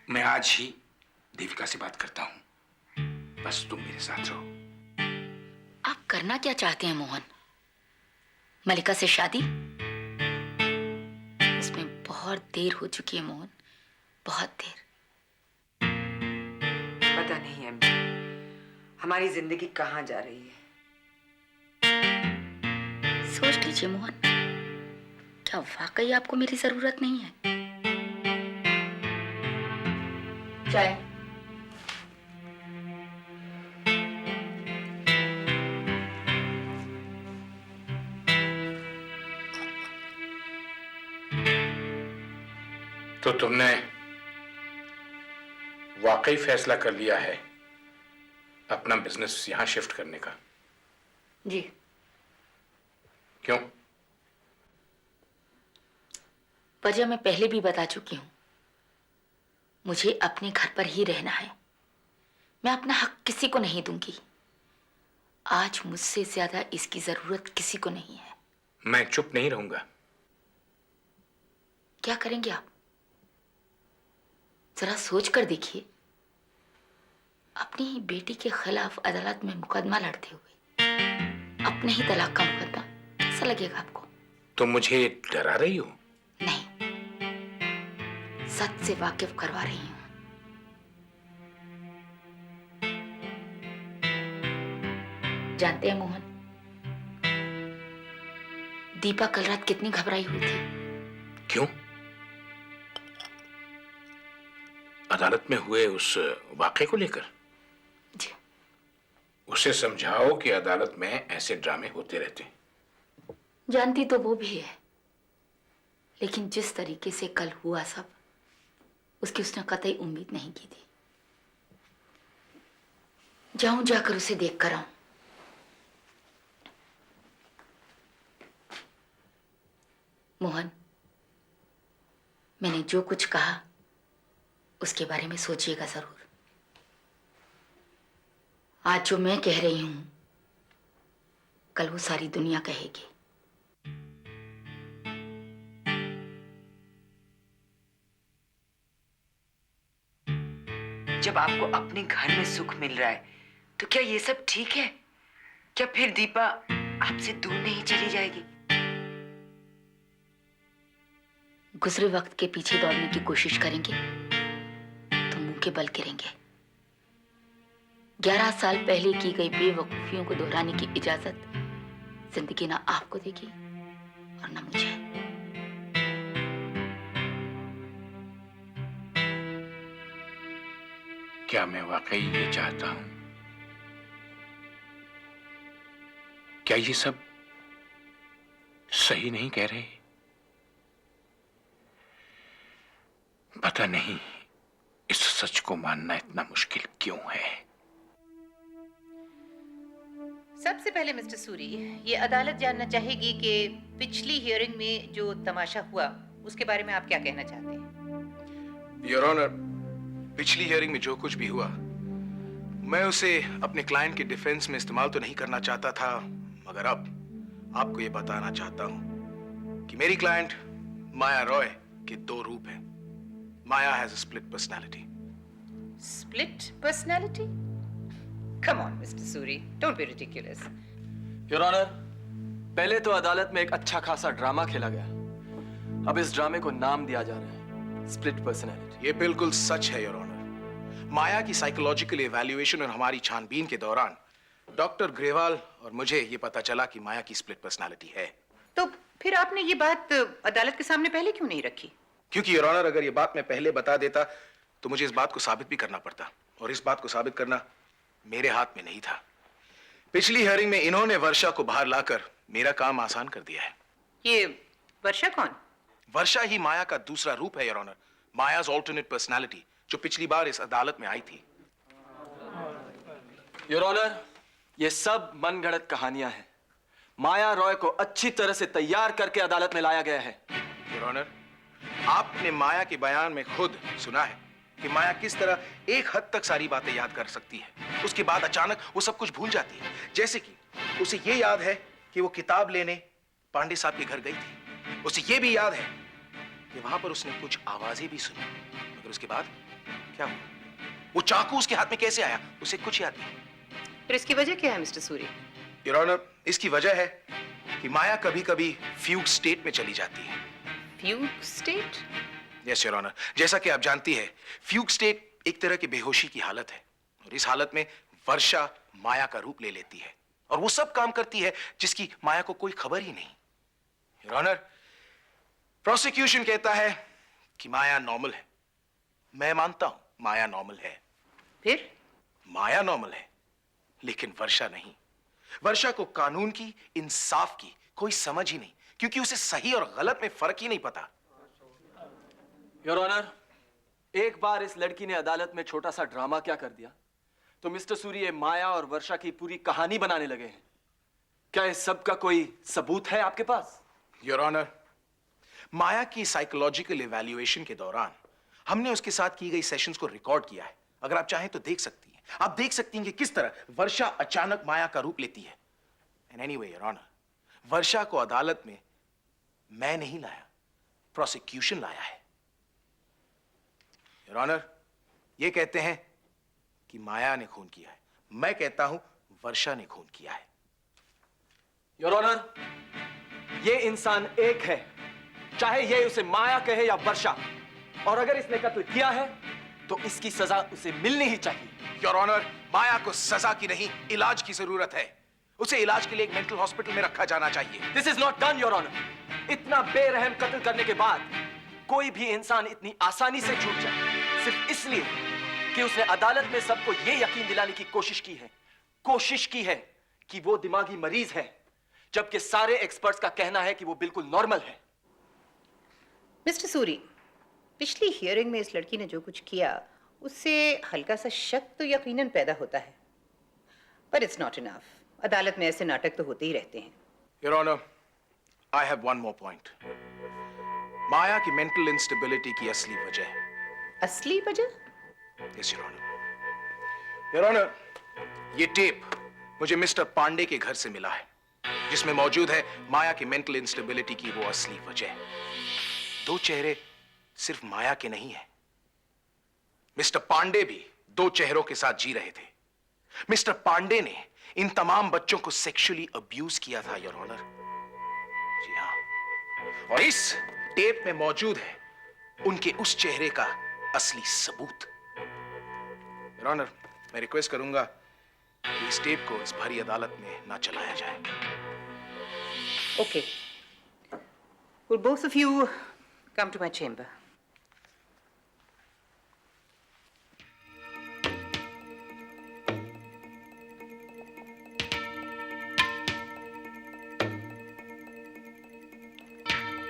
मैं आज ही देविका से बात करता हूं। बस तुम मेरे साथ रहो। आप करना क्या चाहते हैं मोहन? मलिका से शादी? इसमें बहुत देर हो चुकी है मोहन, बहुत देर। पता नहीं अम्मी, हमारी जिंदगी कहाँ जा रही है। सोच लीजिए मोहन, क्या वाकई आपको मेरी जरूरत नहीं है? चाय। तो तुमने वाकई फैसला कर लिया है अपना बिजनेस यहां शिफ्ट करने का? जी। क्यों? वजह मैं पहले भी बता चुकी हूं। मुझे अपने घर पर ही रहना है। मैं अपना हक किसी को नहीं दूंगी। आज मुझसे ज्यादा इसकी जरूरत किसी को नहीं है। मैं चुप नहीं रहूंगा। क्या करेंगे आप? जरा सोच कर देखिए। अपनी ही बेटी के खिलाफ अदालत में मुकदमा लड़ते हुए अपने ही तलाक का मुकदमा, कैसा लगेगा आपको? तुम मुझे डरा रही हो? नहीं, सच से वाकिफ करवा रही हूं। जानते हैं मोहन, दीपा कल रात कितनी घबराई हुई थी? क्यों? अदालत में हुए उस वाकये को लेकर? जी। उसे समझाओ कि अदालत में ऐसे ड्रामे होते रहते हैं। जानती तो वो भी है, लेकिन जिस तरीके से कल हुआ सब, उसकी उसने कतई उम्मीद नहीं की थी। जाऊं जाकर उसे देख कर आऊं। मोहन, मैंने जो कुछ कहा उसके बारे में सोचिएगा जरूर। आज जो मैं कह रही हूं, कल वो सारी दुनिया कहेगी। जब आपको अपने घर में सुख मिल रहा है तो क्या ये सब ठीक है? क्या फिर दीपा आपसे दूर नहीं चली जाएगी? गुजरे वक्त के पीछे दौड़ने की कोशिश करेंगे तो मुंह के बल गिरेंगे। 11 साल पहले की गई बेवकूफियों को दोहराने की इजाजत जिंदगी ना आपको देगी और ना मुझे। क्या मैं वाकई ये चाहता हूं? क्या ये सब सही नहीं कह रहे? पता नहीं इस सच को मानना इतना मुश्किल क्यों है। सबसे पहले मिस्टर सूरी, ये अदालत जानना चाहेगी कि पिछली हियरिंग में जो तमाशा हुआ उसके बारे में आप क्या कहना चाहते हैं? योर ऑनर, पिछली हियरिंग में जो कुछ भी हुआ, मैं उसे अपने क्लाइंट के डिफेंस में इस्तेमाल तो नहीं करना चाहता था, मगर अब आपको यह बताना चाहता हूं कि मेरी क्लाइंट माया रॉय के 2 रूप हैं। Maya has a split personality. Split personality? Come on mister Suri, don't be ridiculous. Your honour, पहले तो अदालत में एक अच्छा खासा ड्रामा खेला गया, अब इस ड्रामे को नाम दिया जा रहा है स्प्लिट पर्सनालिटी। ये बिल्कुल सच है योर ऑनर। माया की साइकोलॉजिकल इवैल्यूएशन और हमारी छानबीन के दौरान डॉक्टर ग्रेवाल और मुझे ये पता चला कि माया की स्प्लिट पर्सनालिटी है। तो फिर आपने ये बात अदालत के सामने पहले क्यों नहीं रखी? क्योंकि योर ऑनर, अगर ये बात मैं पहले बता देता तो मुझे इस बात को साबित भी करना पड़ता, और इस बात को साबित करना मेरे हाथ में नहीं था। पिछली हियरिंग में इन्होंने वर्षा को बाहर लाकर मेरा काम आसान कर दिया है। ये वर्षा कौन? वर्षा ही माया का दूसरा रूप है your honour, Maya's alternate personality, जो पिछली बार इस अदालत में आई थी। योर ऑनर, ये सब मनगढ़ंत कहानियां हैं। माया रॉय को अच्छी तरह से तैयार करके अदालत में लाया गया है। योर ऑनर, आपने माया के बयान में खुद सुना है कि माया किस तरह एक हद तक सारी बातें याद कर सकती है, उसके बाद अचानक वो सब कुछ भूल जाती है। जैसे कि उसे ये याद है कि वो किताब लेने पांडे साहब के घर गई थी, उसे ये भी याद है कि वहां पर उसने कुछ आवाजें भी सुनी, मगर उसके बाद क्या हुआ? वो चाकू उसके हाथ में कैसे आया? उसे कुछ याद नहीं। फिर इसकी वजह क्या है मिस्टर सूरी? योर ऑनर, इसकी वजह है कि माया कभी-कभी फ्यूग स्टेट में चली जाती है। फ्यूग स्टेट? यस योर ऑनर, जैसा कि आप जानती है, फ्यूग स्टेट एक तरह की बेहोशी की हालत है और इस हालत में वर्षा माया का रूप ले लेती है और वो सब काम करती है जिसकी माया को कोई खबर ही नहीं। योर ऑनर, प्रोसिक्यूशन कहता है कि माया नॉर्मल है। मैं मानता हूं माया नॉर्मल है। फिर? माया नॉर्मल है, लेकिन वर्षा नहीं। वर्षा को कानून की, इंसाफ की कोई समझ ही नहीं, क्योंकि उसे सही और गलत में फर्क ही नहीं पता। योर ऑनर, एक बार इस लड़की ने अदालत में छोटा सा ड्रामा क्या कर दिया तो मिस्टर सूरी ये माया और वर्षा की पूरी कहानी बनाने लगे हैं। क्या इस सब का कोई सबूत है आपके पास? योर ऑनर, माया की साइकोलॉजिकल इवैल्यूएशन के दौरान हमने उसके साथ की गई सेशंस को रिकॉर्ड किया है। अगर आप चाहें तो देख सकती हैं। आप देख सकती हैं कि किस तरह वर्षा अचानक माया का रूप लेती है। एंड एनीवे योर ऑनर, वर्षा को अदालत में मैं नहीं लाया, प्रोसिक्यूशन लाया है। योर ऑनर, ये कहते हैं कि माया ने खून किया है, मैं कहता हूं वर्षा ने खून किया है। योर ऑनर, ये इंसान एक है, चाहे ये उसे माया कहे या वर्षा, और अगर इसने कत्ल किया है तो इसकी सजा उसे मिलनी ही चाहिए। योर ऑनर, माया को सजा की नहीं, इलाज की जरूरत है। उसे इलाज के लिए एक मेंटल हॉस्पिटल में रखा जाना चाहिए। This is not done your honour. इतना बेरहम कत्ल करने के बाद कोई भी इंसान इतनी आसानी से छूट जाए सिर्फ इसलिए कि उसने अदालत में सबको यह यकीन दिलाने की कोशिश की है कि वो दिमागी मरीज है, जबकि सारे एक्सपर्ट्स का कहना है कि वो बिल्कुल नॉर्मल है। मिस्टर सूरी, पिछली हियरिंग में इस लड़की ने जो कुछ किया उससे हल्का सा शक तो यकीनन पैदा होता है, पर इट्स नॉट इनफ। अदालत में ऐसे नाटक तो होते ही रहते हैं। Your honour, I have one more point. Maya की मेंटल इंस्टेबिलिटी की असली वजह। असली वजह? Yes your honour. Your honour, ये टेप मुझे मिस्टर पांडे के घर से मिला है, जिसमें मौजूद है माया की मेंटल इंस्टेबिलिटी की वो असली वजह। दो चेहरे सिर्फ माया के नहीं है। मिस्टर पांडे भी दो चेहरों के साथ जी रहे थे। मिस्टर पांडे ने इन तमाम बच्चों को सेक्सुअली अब्यूज किया था योर ऑनर। जी हां, और इस टेप में मौजूद है उनके उस चेहरे का असली सबूत। योर ऑनर, मैं रिक्वेस्ट करूंगा कि इस टेप को इस भरी अदालत में ना चलाया जाए। Okay. Will both of you come to my chamber?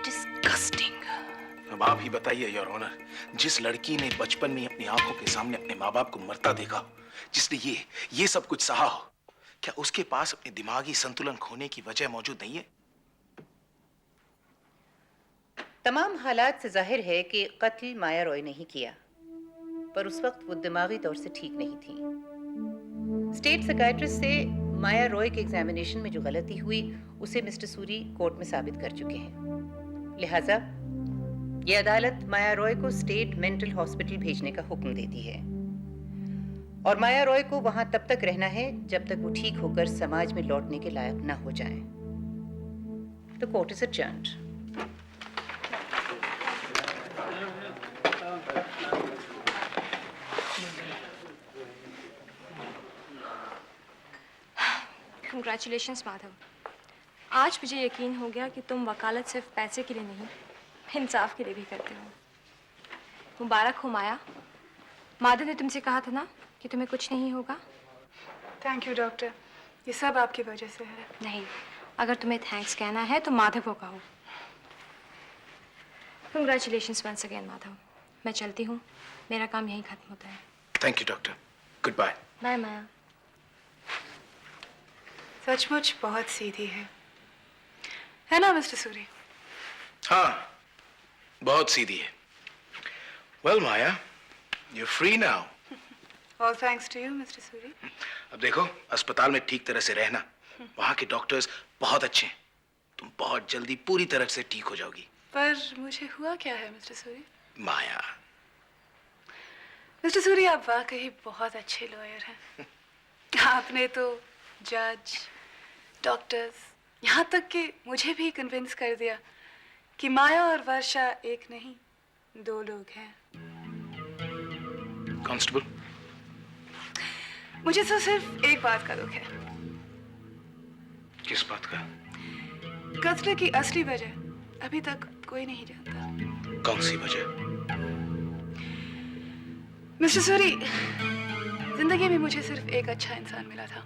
Disgusting. अब आप ही बताइए योर ऑनर, जिस लड़की ने बचपन में अपनी आंखों के सामने अपने माँ बाप को मरता देखा हो, जिसने ये सब कुछ सहा हो, क्या उसके पास अपने दिमागी संतुलन खोने की वजह मौजूद नहीं है? तमाम हालात से जाहिर है कि कत्ल माया रॉय ने ही किया, पर उस वक्त वो दिमागी तौर से ठीक नहीं थी। स्टेट साइकियाट्रिस्ट से माया रॉय के एग्जामिनेशन में जो गलती हुई उसे मिस्टर सूरी कोर्ट में साबित कर चुके हैं। लिहाजा ये अदालत माया रॉय को स्टेट मेंटल हॉस्पिटल भेजने का हुक्म देती है और माया रॉय को वहां तब तक रहना है जब तक वो ठीक होकर समाज में लौटने के लायक ना हो जाए। The court is adjourned. Congratulations Madhav, आज मुझे यकीन हो गया कि तुम वकालत सिर्फ पैसे के लिए नहीं, इंसाफ के लिए भी करते हो। मुबारक हो माया। माधव ने तुमसे कहा था ना कि तुम्हें कुछ नहीं होगा। थैंक यू डॉक्टर, ये सब आपकी वजह से है। नहीं, अगर तुम्हें थैंक्स कहना है तो माधव को कहो। Congratulations once again Madhav. मैं चलती हूँ, मेरा काम यहीं खत्म होता है। Thank you doctor, good bye. Bye Maya. सचमुच बहुत सीधी है ना मिस्टर सूरी? हाँ, बहुत सीधी है। Well Maya, you free now. All thanks to you mister Suri. अब देखो, अस्पताल में ठीक तरह से रहना, वहाँ के डॉक्टर्स बहुत अच्छे हैं, तुम बहुत जल्दी पूरी तरह से ठीक हो जाओगी। पर मुझे हुआ क्या है मिस्टर सूरी? माया, मिस्टर सूरी, आप वाकई बहुत अच्छे लॉयर हैं। आपने तो जज, डॉक्टर्स, यहाँ तक कि मुझे भी कन्विंस कर दिया कि माया और वर्षा एक नहीं, दो लोग हैं। कांस्टेबल, मुझे तो सिर्फ एक बात का दुख है। किस बात का? कत्ल की असली वजह अभी तक कोई नहीं जानता। कौन सी वजह? मिस्टर सूरी, जिंदगी में मुझे सिर्फ एक अच्छा इंसान मिला था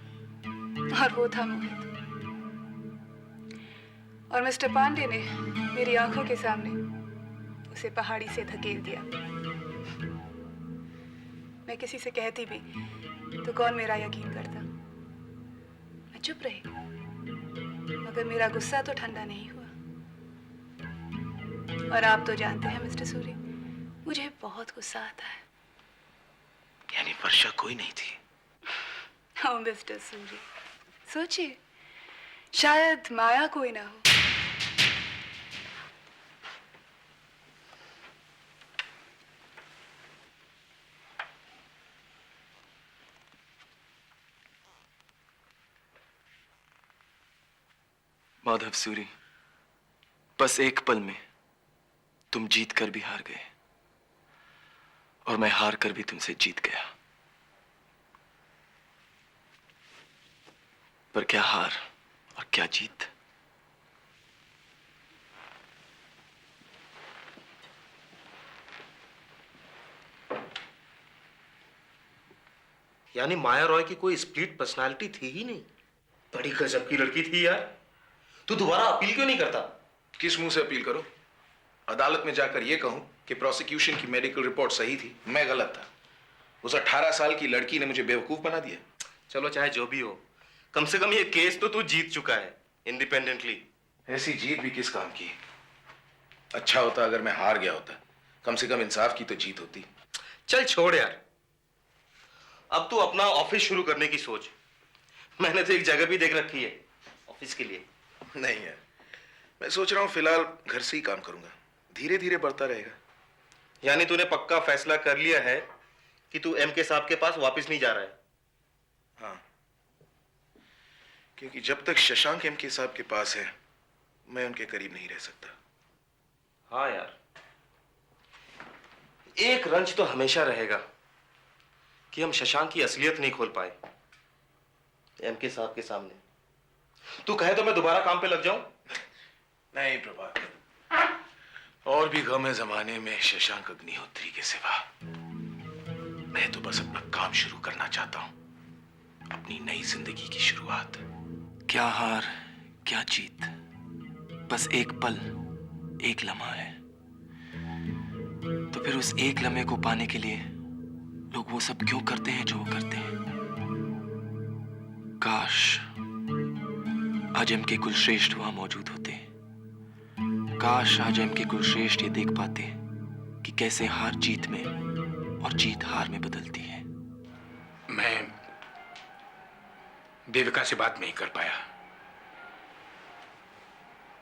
और वो था मोहित। और मिस्टर पांडे ने मेरी आंखों के सामने उसे पहाड़ी से धकेल दिया। मैं किसी से कहती भी तो कौन मेरा यकीन करता। मैं चुप रही, मगर मेरा गुस्सा तो ठंडा नहीं हुआ। और आप तो जानते हैं मिस्टर सूरी, मुझे बहुत गुस्सा आता है। यानी वर्षा कोई नहीं थी? ओह मिस्टर सूरी, सोचिए, शायद माया कोई ना हो। माधव सूरी, बस एक पल में तुम जीत कर भी हार गए और मैं हार कर भी तुमसे जीत गया। पर क्या हार और क्या जीत। यानी माया रॉय की कोई स्प्लिट पर्सनालिटी थी ही नहीं। बड़ी गजब की लड़की थी यार। तू दोबारा अपील क्यों नहीं करता? किस मुंह से अपील करूं? अदालत में जाकर यह कहूं कि प्रोसिक्यूशन की मेडिकल रिपोर्ट सही थी, मैं गलत था। उस 18 साल की लड़की ने मुझे बेवकूफ बना दिया। चलो चाहे जो भी हो, कम से कम ये केस तो तू जीत चुका है इंडिपेंडेंटली। ऐसी जीत भी किस काम की? अच्छा होता अगर मैं हार गया होता, कम से कम इंसाफ की तो जीत होती। चल छोड़ यार, अब तू अपना ऑफिस शुरू करने की सोच। मैंने तो एक जगह भी देख रखी है ऑफिस के लिए। नहीं यार, मैं सोच रहा हूं फिलहाल घर से ही काम करूंगा, धीरे धीरे बढ़ता रहेगा। यानी तूने पक्का फैसला कर लिया है कि तू एमके साहब के पास वापस नहीं जा रहा है? हाँ, क्योंकि जब तक शशांक एमके साहब के पास है, मैं उनके करीब नहीं रह सकता। हाँ यार, एक रंज तो हमेशा रहेगा कि हम शशांक की असलियत नहीं खोल पाए एमके साहब के सामने। तू कहे तो मैं दोबारा काम पे लग जाऊं? नहीं प्रभाकर, और भी गम है जमाने में शशांक अग्निहोत्री के सिवा। मैं तो बस अपना काम शुरू करना चाहता हूं, अपनी नई जिंदगी की शुरुआत। क्या हार क्या जीत, बस एक पल, एक लम्हा है। तो फिर उस एक लम्हे को पाने के लिए लोग वो सब क्यों करते हैं जो वो करते हैं। काश आज एमके कुलश्रेष्ठ वहां मौजूद होते। काश आज एमके कुलश्रेष्ठ ये देख पाते कि कैसे हार जीत में और जीत हार में बदलती है। मैं देविका से बात नहीं कर पाया।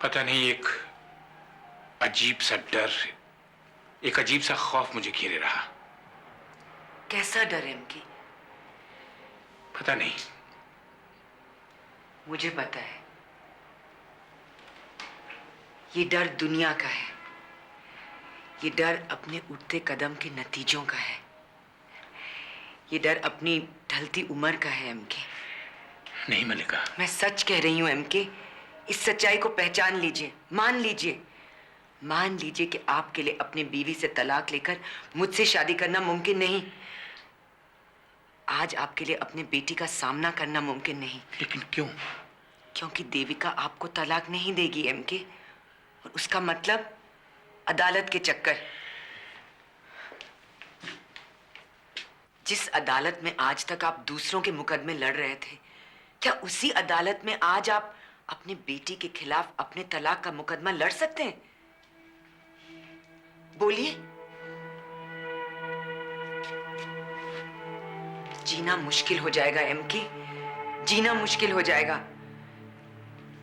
पता नहीं, एक अजीब सा डर, एक अजीब सा खौफ मुझे घेरे रहा। कैसा डर एमके? पता नहीं। मुझे पता है, ये डर दुनिया का है। ये डर अपने उठते कदम के नतीजों का है। ये डर अपनी ढलती उम्र का है एमके। नहीं मल्लिका, मैं सच कह रही हूं एमके। इस सच्चाई को पहचान लीजिए, मान लीजिए। मान लीजिए कि आपके लिए अपनी बीवी से तलाक लेकर मुझसे शादी करना मुमकिन नहीं। आज आपके लिए अपने बेटी का सामना करना मुमकिन नहीं। लेकिन क्यों? क्योंकि देविका आपको तलाक नहीं देगी एमके, और उसका मतलब अदालत के चक्कर। जिस अदालत में आज तक आप दूसरों के मुकदमे लड़ रहे थे, क्या उसी अदालत में आज आप अपनी बेटी के खिलाफ अपने तलाक का मुकदमा लड़ सकते हैं? बोलिए। जीना मुश्किल हो जाएगा एमके, जीना मुश्किल हो जाएगा।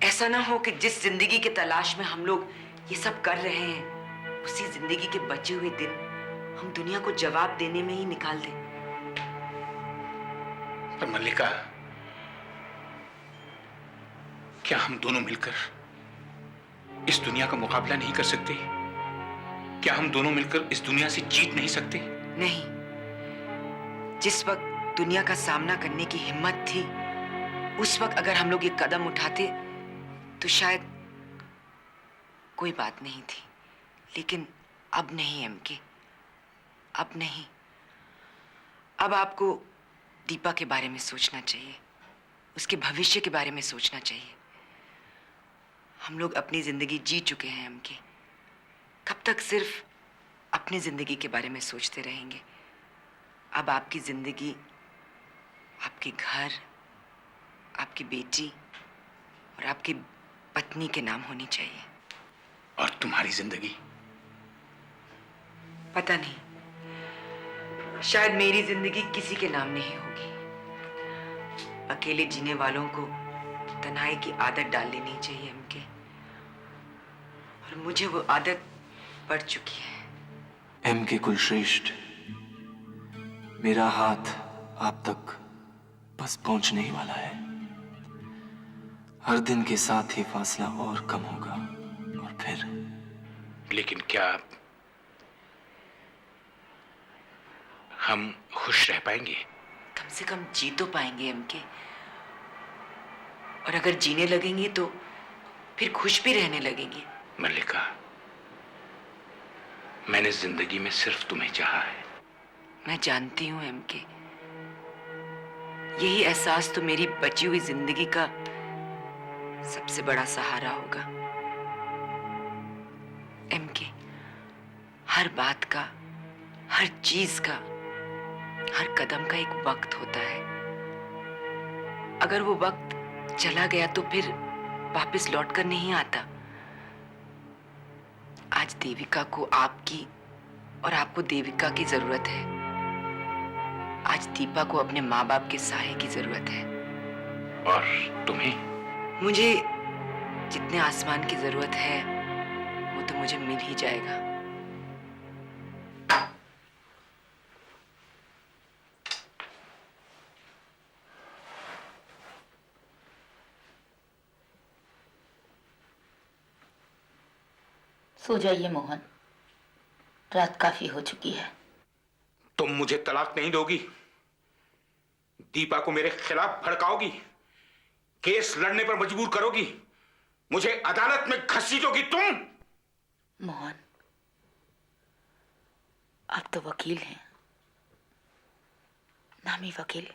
ऐसा ना हो कि जिस जिंदगी की तलाश में हम लोग ये सब कर रहे हैं, उसी जिंदगी के बचे हुए दिन हम दुनिया को जवाब देने में ही निकाल दें। पर मल्लिका, क्या हम दोनों मिलकर इस दुनिया का मुकाबला नहीं कर सकते? क्या हम दोनों मिलकर इस दुनिया से जीत नहीं सकते? नहीं, जिस वक्त दुनिया का सामना करने की हिम्मत थी, उस वक्त अगर हम लोग ये कदम उठाते तो शायद कोई बात नहीं थी। लेकिन अब नहीं एमके, अब नहीं। अब आपको दीपा के बारे में सोचना चाहिए, उसके भविष्य के बारे में सोचना चाहिए। हम लोग अपनी जिंदगी जी चुके हैं एमके। कब तक सिर्फ अपनी जिंदगी के बारे में सोचते रहेंगे? अब आपकी जिंदगी, आपके घर, आपकी बेटी और आपकी पत्नी के नाम होनी चाहिए। और तुम्हारी जिंदगी? पता नहीं, शायद मेरी जिंदगी किसी के नाम नहीं होगी। अकेले जीने वालों को तन्हाई की आदत डाल लेनी चाहिए एमके, और मुझे वो आदत पड़ चुकी है। एमके कुलश्रेष्ठ, मेरा हाथ आप तक बस पहुंचने ही वाला है। हर दिन के साथ ही फासला और कम होगा, और फिर। लेकिन क्या हम खुश रह पाएंगे? कम से कम जी तो पाएंगे एमके, और अगर जीने लगेंगे तो फिर खुश भी रहने लगेंगे। मल्लिका, मैंने जिंदगी में सिर्फ तुम्हें चाहा है। मैं जानती हूँ एमके, यही एहसास तो मेरी बची हुई जिंदगी का सबसे बड़ा सहारा होगा। एमके, हर बात का, हर चीज का, हर कदम का एक वक्त होता है। अगर वो वक्त चला गया तो फिर वापस लौट कर नहीं आता। आज देविका को आपकी और आपको देविका की जरूरत है। आज दीपा को अपने माँ बाप के सहारे की जरूरत है। और तुम्हें? मुझे जितने आसमान की जरूरत है वो तो मुझे मिल ही जाएगा। सो जाइए मोहन, रात काफी हो चुकी है। तुम मुझे तलाक नहीं दोगी? दीपा को मेरे खिलाफ भड़काओगी? केस लड़ने पर मजबूर करोगी? मुझे अदालत में घसीटोगी तुम? मोहन, आप तो वकील हैं, नामी वकील।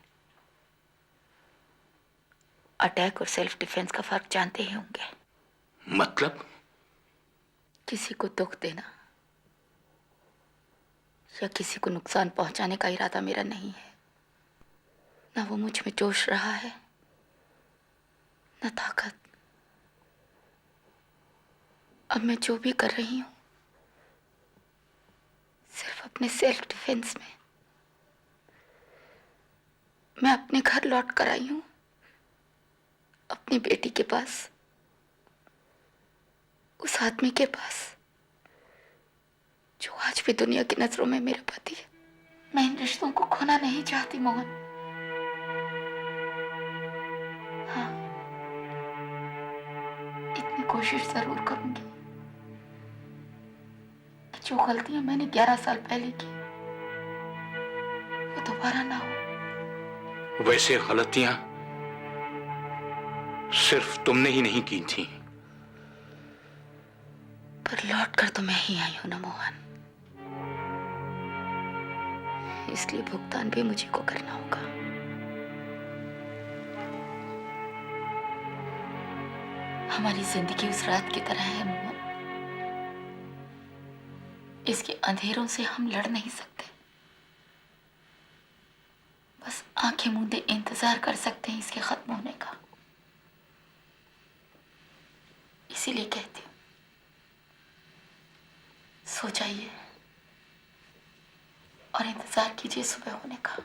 अटैक और सेल्फ डिफेंस का फर्क जानते ही होंगे। मतलब? किसी को दुख देना या किसी को नुकसान पहुंचाने का इरादा मेरा नहीं है। ना वो मुझ में जोश रहा है, न ताकत। अब मैं जो भी कर रही हूं सिर्फ अपने सेल्फ डिफेंस में। मैं अपने घर लौट कर आई हूं, अपनी बेटी के पास, उस आदमी के पास जो आज भी दुनिया की नजरों में मेरा पति है। मैं इन रिश्तों को खोना नहीं चाहती मोहन। हाँ, इतनी कोशिश जरूर करूंगी कि जो गलतियां मैंने 11 साल पहले की वो दोबारा ना हो। वैसे गलतियां सिर्फ तुमने ही नहीं की थी। पर लौट कर तो मैं ही आई हूं ना मोहन, इसलिए भुगतान भी मुझे को करना होगा। हमारी जिंदगी उस रात की तरह है मोहन, इसके अंधेरों से हम लड़ नहीं सकते। बस आंखें मूंदे इंतजार कर सकते हैं इसके खत्म होने का। इसीलिए कहती हूं, सो जाइए और इंतजार कीजिए सुबह होने का।